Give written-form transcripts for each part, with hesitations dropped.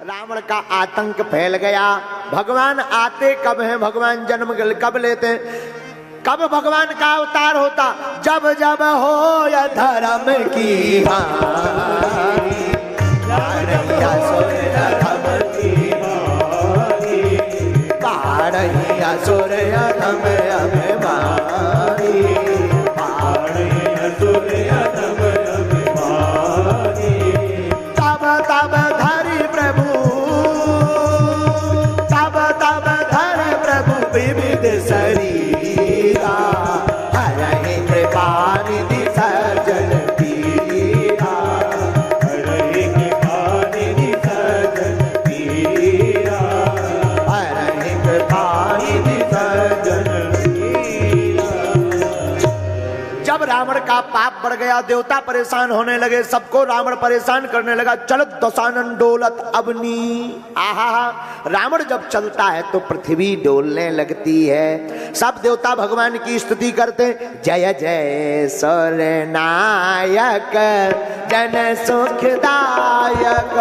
रावण का आतंक फैल गया। भगवान आते कब हैं, भगवान जन्म कब लेते हैं, कब भगवान का अवतार होता, जब जब हो या धर्म की हानि, तब धरि प्रभु, तब तब धरि प्रभु विविध शरीरा, हरहि कृपा निधि सज्जन पीरा, हरहि कृपा निधि सज्जन पीरा, हरहि कृपा निधि सज्जन पीरा। जब रावण का पाप बढ़ गया, देवता परेशान होने लगे, सबको रावण परेशान करने लगा। चलत दशानन डोलत अवनी, आहा, रावण जब चलता है तो पृथ्वी डोलने लगती है। सब देवता भगवान की स्तुति करते, जय जय सूर्य नायक जन सुखदायक,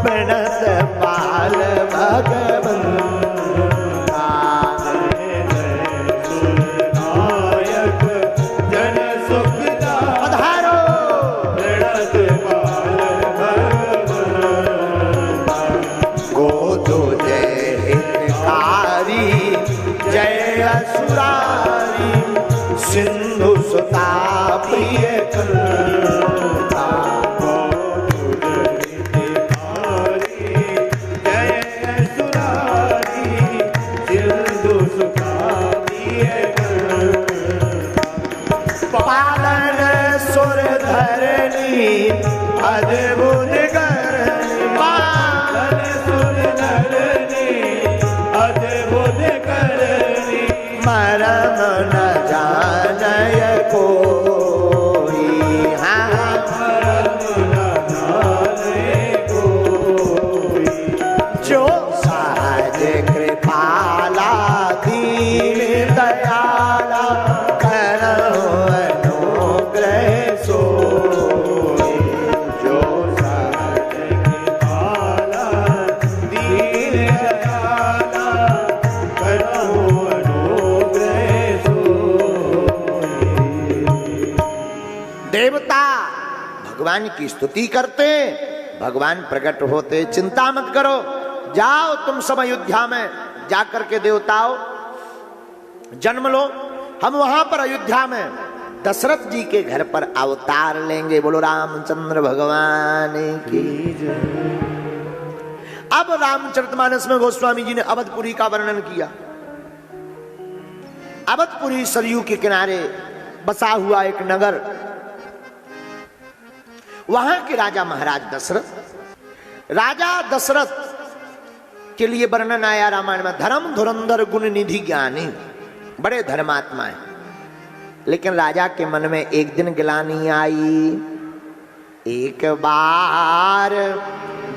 प्रणत पाल भगवंत, सिंधु सुता प्रिय करता, जय सुरारी, सिंधु सुता प्रिय करता, पालन सुर धरणी अद्भुत करणी, पालन सुर धरणी अद्भुत करणी, मरम न जानय कोई, हाँ मरम न जानय कोई, जो सहज कृपाला दीन दयाला, करो अनुग्रह सोई, जो सहज कृपाला दीन दयाला, करो देवता भगवान की स्तुति करते, भगवान प्रकट होते। चिंता मत करो, जाओ तुम सब अयोध्या में जाकर के देवताओं जन्म लो, हम वहां पर अयोध्या में दशरथ जी के घर पर अवतार लेंगे। बोलो रामचंद्र भगवान की जय। अब रामचरितमानस में गोस्वामी जी ने अवधपुरी का वर्णन किया। अवधपुरी सरयू के किनारे बसा हुआ एक नगर, वहां के राजा महाराज दशरथ, राजा दशरथ के लिए वर्णन आया रामायण में, धर्म धुरंधर गुण निधि ज्ञानी, बड़े धर्मात्मा है। लेकिन राजा के मन में एक दिन गिलानी आई, एक बार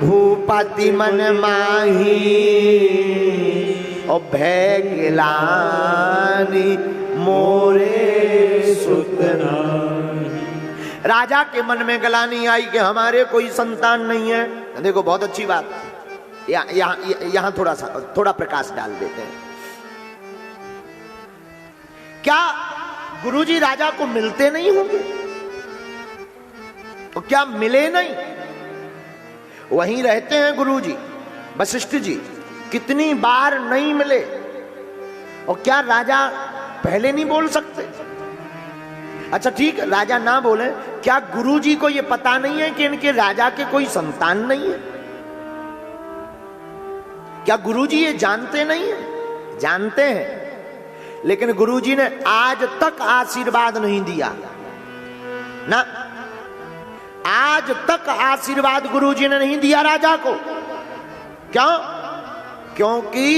भूपति मन माही, और भय गिलानी मोरे सुतना। राजा के मन में गलानी आई कि हमारे कोई संतान नहीं है। देखो बहुत अच्छी बात, यहां थोड़ा प्रकाश डाल देते हैं। क्या गुरुजी राजा को मिलते नहीं होंगे? तो क्या मिले नहीं? वहीं रहते हैं गुरुजी वशिष्ठ जी, कितनी बार नहीं मिले, और क्या राजा पहले नहीं बोल सकते? अच्छा ठीक है, राजा ना बोले, क्या गुरुजी को यह पता नहीं है कि इनके राजा के कोई संतान नहीं है? क्या गुरुजी ये जानते नहीं है? जानते हैं, लेकिन गुरुजी ने आज तक आशीर्वाद नहीं दिया ना, आज तक आशीर्वाद गुरुजी ने नहीं दिया राजा को। क्यों? क्योंकि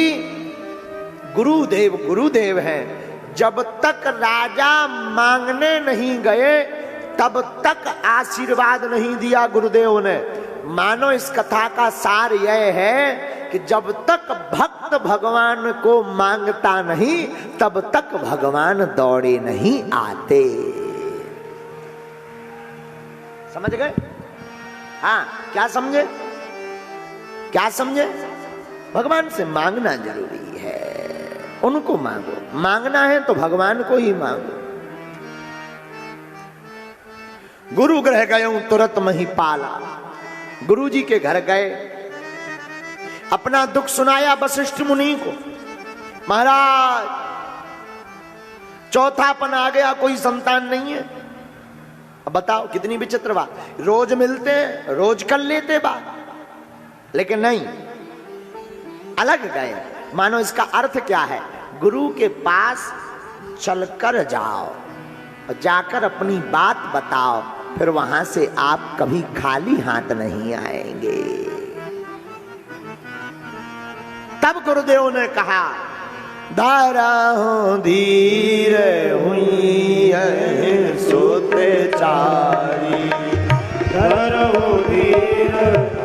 गुरुदेव गुरुदेव हैं। जब तक राजा मांगने नहीं गए तब तक आशीर्वाद नहीं दिया गुरुदेव ने। मानो इस कथा का सार यह है कि जब तक भक्त भगवान को मांगता नहीं तब तक भगवान दौड़े नहीं आते। समझ गए? हाँ, क्या समझे? क्या समझे? भगवान से मांगना जरूरी है, उनको मांगो। मांगना है तो भगवान को ही मांगो। गुरु गृह गए तुरंत मही पाला। गुरु जी के घर गए, अपना दुख सुनाया वशिष्ठ मुनि को। महाराज चौथापन आ गया, कोई संतान नहीं है। अब बताओ कितनी विचित्र बात। रोज मिलते हैं, रोज कर लेते बात, लेकिन नहीं, अलग गए। मानो इसका अर्थ क्या है? गुरु के पास चलकर जाओ और जाकर अपनी बात बताओ, फिर वहां से आप कभी खाली हाथ नहीं आएंगे। तब गुरुदेव ने कहा, धारा हो धीर हुई है सोते चारी, धारा हो धीर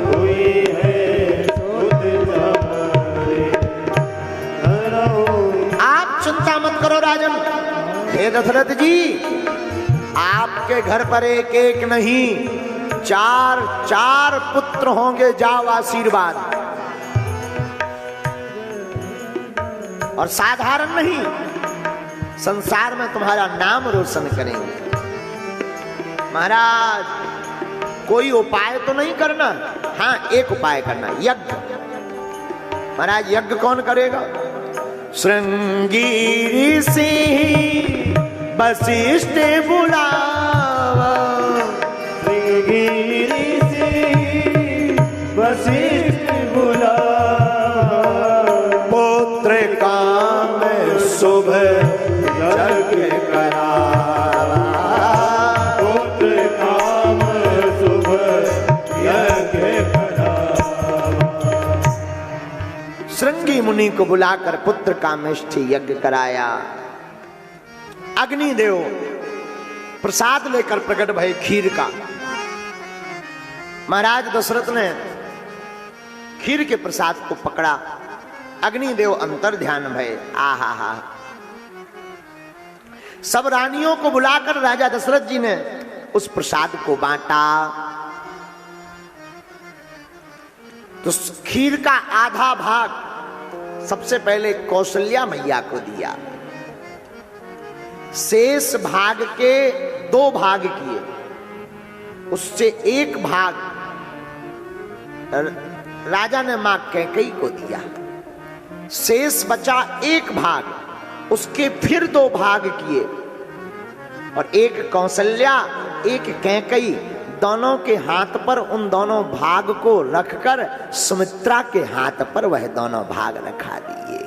हुई है सोते चारी। आप चिंता मत करो राजन। हे दशरथ जी, आपके घर पर एक एक नहीं, चार चार पुत्र होंगे, जाओ आशीर्वाद। और साधारण नहीं, संसार में तुम्हारा नाम रोशन करेंगे। महाराज कोई उपाय तो नहीं करना, हाँ एक उपाय करना, यज्ञ। महाराज यज्ञ कौन करेगा? श्रृंगी ऋषि वशिष्ठ बुलावा, श्रृंगी ऋषि वशिष्ठ बुलावा। पुत्र काम शुभ यज्ञ करावा, पुत्र काम शुभ यज्ञ करावा। श्रृंगी मुनि को बुलाकर पुत्र कामेष्ठी यज्ञ कराया। अग्निदेव प्रसाद लेकर प्रकट भय खीर का। महाराज दशरथ ने खीर के प्रसाद को पकड़ा। अग्निदेव अंतर ध्यान भय। आहा हा। सब रानियों को बुलाकर राजा दशरथ जी ने उस प्रसाद को बांटा। तो खीर का आधा भाग सबसे पहले कौशल्या मैया को दिया। शेष भाग के 2 भाग किए, उससे एक भाग राजा ने मां कैकेयी को दिया। शेष बचा एक भाग, उसके फिर 2 भाग किए और एक कौशल्या एक कैकेयी, दोनों के हाथ पर उन दोनों भाग को रखकर सुमित्रा के हाथ पर वह दोनों भाग रखा दिए।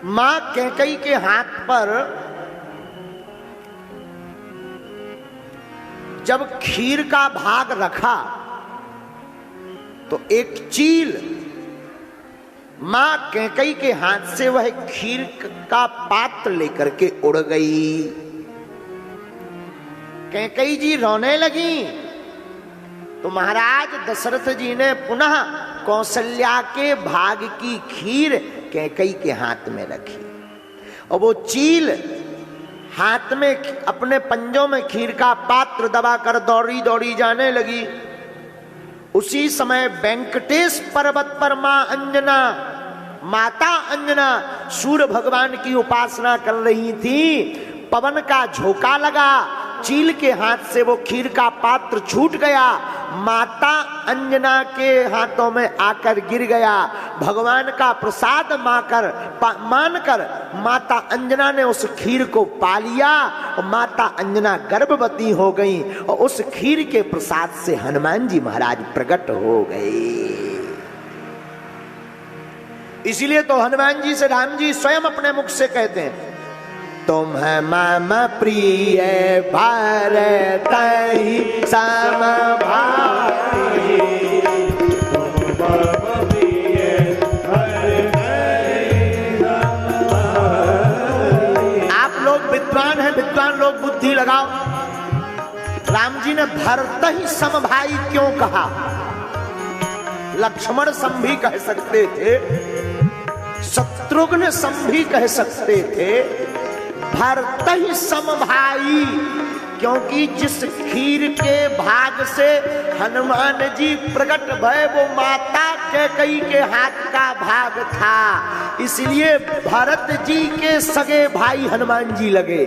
मां कैकेयी के हाथ पर जब खीर का भाग रखा तो एक चील मां कैकेयी के हाथ से वह खीर का पात्र लेकर के उड़ गई। कैकेयी जी रोने लगी तो महाराज दशरथ जी ने पुनः कौशल्या के भाग की खीर कैकेयी के हाथ में रखी और वो चील हाथ में अपने पंजों में खीर का पात्र दबाकर दौड़ी दौड़ी जाने लगी। उसी समय वेंकटेश पर्वत पर माता अंजना सूर्य भगवान की उपासना कर रही थी। पवन का झोंका लगा, चील के हाथ से वो खीर का पात्र छूट गया, माता अंजना के हाथों में आकर गिर गया। भगवान का प्रसाद मानकर माता अंजना ने उस खीर को पा लिया और माता अंजना गर्भवती हो गई और उस खीर के प्रसाद से हनुमान जी महाराज प्रकट हो गए। इसीलिए तो हनुमान जी से राम जी स्वयं अपने मुख से कहते हैं, तुम मम प्रिय भरत सम भाई, आप लोग विद्वान हैं, विद्वान लोग बुद्धि लगाओ। राम जी ने भरत ही सम भाई क्यों कहा? लक्ष्मण सम भी कह सकते थे, शत्रुघ्न सम भी कह सकते थे, भरत ही सम भाई क्योंकि जिस खीर के भाग से हनुमान जी प्रकट भय वो माता कैकेयी के हाथ का भाग था, इसलिए भरत जी के सगे भाई हनुमान जी लगे।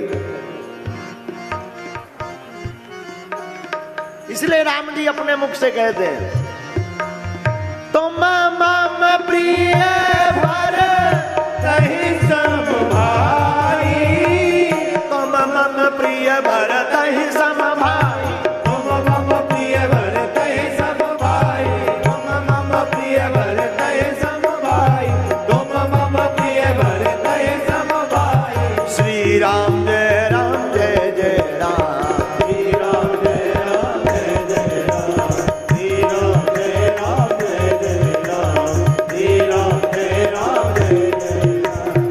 इसलिए राम जी अपने मुख से कहते हैं, तुम मम प्रिय भरतहि सम भाई, तुम मम प्रिय भरतहि सम भाई, तुम मम प्रिय भरतहि सम भाई, तुम मम प्रिय भरतहि सम भाई, तुम मम प्रिय भरतहि सम भाई। श्री राम जय राम जय जय राम, श्री राम जय राम जय जय राम, श्री राम जय राम जय जय राम, श्री राम जय राम जय जय राम।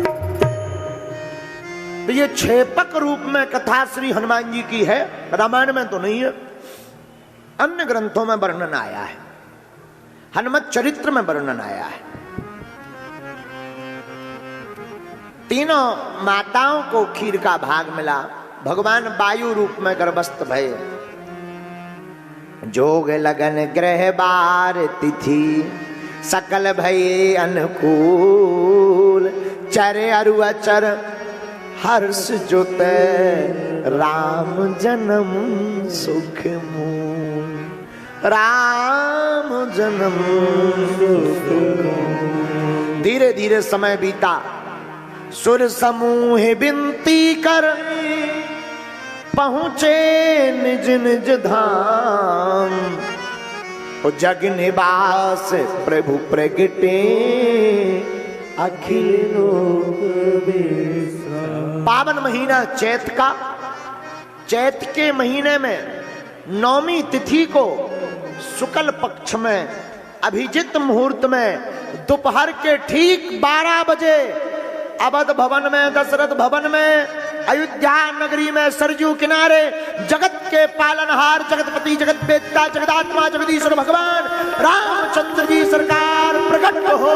तो ये छेपक रूप में कथा श्री हनुमान जी की है, रामायण में तो नहीं है, अन्य ग्रंथों में वर्णन आया है, हनुमत चरित्र में वर्णन आया है। तीनों माताओं को खीर का भाग मिला, भगवान वायु रूप में गर्भस्थ भये। जोग लगन ग्रह बार तिथि सकल भये अनुकूल, चरे अरु अचर हर्ष जोते राम जन्म सुख मूल, राम जन्म सुख मूल। धीरे धीरे समय बीता, सुर समूह विनती कर पहुंचे निज निज धाम, जग निवास प्रभु प्रगटे अखिल लोक विश्राम। पावन महीना चैत का, चैत के महीने में नौमी तिथि को शुक्ल पक्ष में अभिजित मुहूर्त में दोपहर के ठीक 12 बजे अवध भवन में, दशरथ भवन में, अयोध्या नगरी में सरजू किनारे जगत के पालनहार, जगतपति, जगत वेत्ता, जगदात्मा, जगदीश्वर भगवान रामचंद्र जी सरकार प्रकट हो